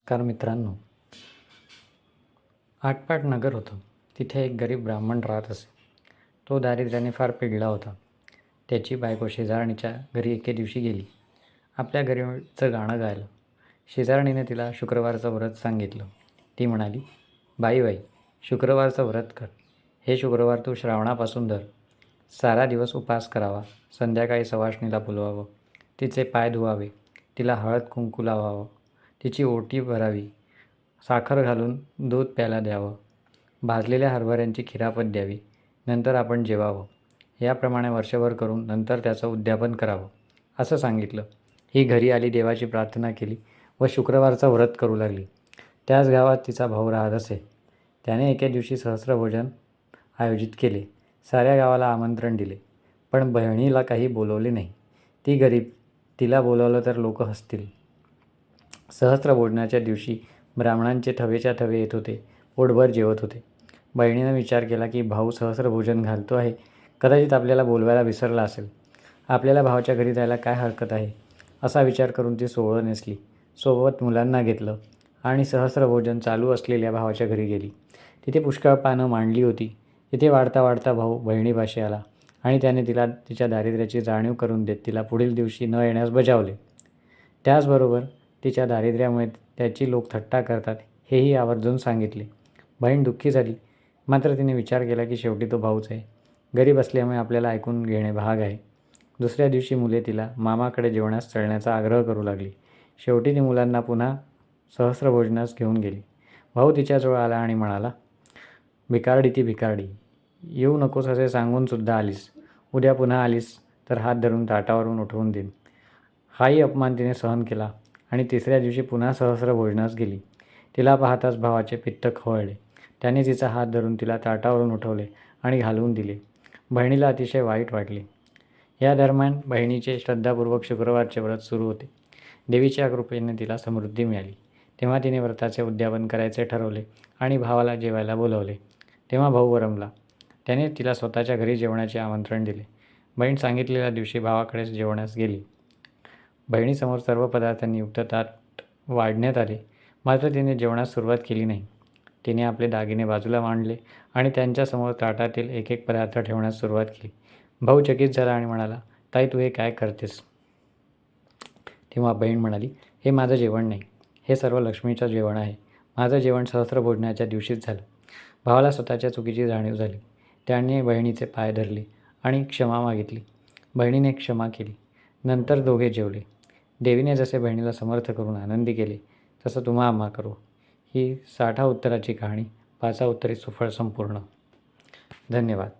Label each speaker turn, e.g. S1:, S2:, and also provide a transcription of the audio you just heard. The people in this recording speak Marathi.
S1: नमस्कार मित्रांनो, आटपाट नगर होतं. तिथे एक गरीब ब्राह्मण राहत असे. तो दारिद्र्याने फार पिडला होता. त्याची बायको शेजारणीच्या घरी एके दिवशी गेली आपल्या घरीचं गाणं गायलं. शेजारणीने तिला शुक्रवारचं व्रत सांगितलं. ती म्हणाली, बाई शुक्रवारचं व्रत कर. हे शुक्रवार तू श्रावणापासून धर. सारा दिवस उपास करावा. संध्याकाळी सवाष्णीला बोलवावं. तिचे पाय धुवावे. तिला हळद कुंकू लावावं. तिची ओटी भरावी. साखर घालून दूध प्यायला द्यावं. भाजलेल्या हरभऱ्यांची खिरापत द्यावी. नंतर आपण जेवावं. याप्रमाणे वर्षभर करून नंतर त्याचं उद्यापन करावं, असं सांगितलं. ही घरी आली, देवाची प्रार्थना केली व शुक्रवारचं व्रत करू लागली. त्याच गावात तिचा भाऊ राहत असे. त्याने एके दिवशी सहस्त्रभोजन आयोजित केले. साऱ्या गावाला आमंत्रण दिले, पण बहिणीला काही बोलवले नाही. ती गरीब, तिला बोलावलं तर लोक हसतील. सहस्त्रभोजनाच्या दिवशी ब्राह्मणांचे थवेच्या थवे येत होते. पोटभर जेवत होते. बहिणीनं विचार केला की भाऊ सहस्त्रभोजन घालतो आहे, कदाचित आपल्याला बोलवायला विसरला असेल. आपल्याला भावाच्या घरी जायला काय हरकत आहे, असा विचार करून ती सोवळं नेसली. सोबत मुलांना घेतलं आणि सहस्त्रभोजन चालू असलेल्या भावाच्या घरी गेली. तिथे पुष्कळ पानं मांडली होती. तिथे वाढता वाढता भाऊ बहिणीपाशी आला आणि त्याने तिला तिच्या दारिद्र्याची जाणीव करून देत तिला पुढील दिवशी न येण्यास बजावले. त्याचबरोबर तिच्या दारिद्र्यामुळे त्याची लोक थट्टा करतात हेही आवर्जून सांगितले. बहीण दुःखी झाली, मात्र तिने विचार केला की शेवटी तो भाऊच आहे. गरीब असल्यामुळे आपल्याला ऐकून घेणे भाग आहे. दुसऱ्या दिवशी मुले तिला मामाकडे जेवणास चढण्याचा आग्रह करू लागली. शेवटी ती मुलांना पुन्हा सहस्त्रभोजनास घेऊन गेली. भाऊ तिच्याजवळ आला आणि म्हणाला, भिकारडी ती भिकारडी, येऊ नकोस असे सांगूनसुद्धा आलीस. उद्या पुन्हा आलीस तर हात धरून ताटावरून उठवून देईन. हाही अपमान तिने सहन केला आणि तिसऱ्या दिवशी पुन्हा सहस्त्रभोजनास गेली. तिला पाहताच भावाचे पित्त खवळले. त्याने तिचा हात धरून तिला ताटावरून उठवले आणि घालवून दिले. बहिणीला अतिशय वाईट वाटले. या दरम्यान बहिणीचे श्रद्धापूर्वक शुक्रवारचे व्रत सुरू होते. देवीच्या कृपेने तिला समृद्धी मिळाली. तेव्हा तिने व्रताचे उद्यापन करायचे ठरवले आणि भावाला जेवायला बोलवले. तेव्हा भाऊ वरमला. त्याने तिला स्वतःच्या घरी जेवणाचे आमंत्रण दिले. बहीण सांगितलेल्या दिवशी भावाकडेच जेवण्यास गेली. बहिणीसमोर सर्व पदार्थांनी युक्त ताट वाढण्यात आले, मात्र तिने जेवणास सुरुवात केली नाही. तिने आपले दागिने बाजूला मांडले आणि त्यांच्यासमोर ताटातील एक एक पदार्थ ठेवण्यास सुरुवात केली. भाऊ चकित झाला आणि म्हणाला, ताई तू हे काय करतेस? तेव्हा बहीण म्हणाली, हे माझं जेवण नाही, हे सर्व लक्ष्मीचं जेवण आहे. माझं जेवण सहस्त्रभोजनाच्या दिवशीच झालं. भावाला स्वतःच्या चुकीची जाणीव झाली. त्याने बहिणीचे पाय धरले आणि क्षमा मागितली. बहिणीने क्षमा केली. नंतर दोघे जेवले. देवीने जसे बहिणीला समर्थ करून आनंदी केले, तसं तुम्हा आम्हा करू. ही 60 उत्तराची कहाणी 5 उत्तरे सुफळ संपूर्ण. धन्यवाद.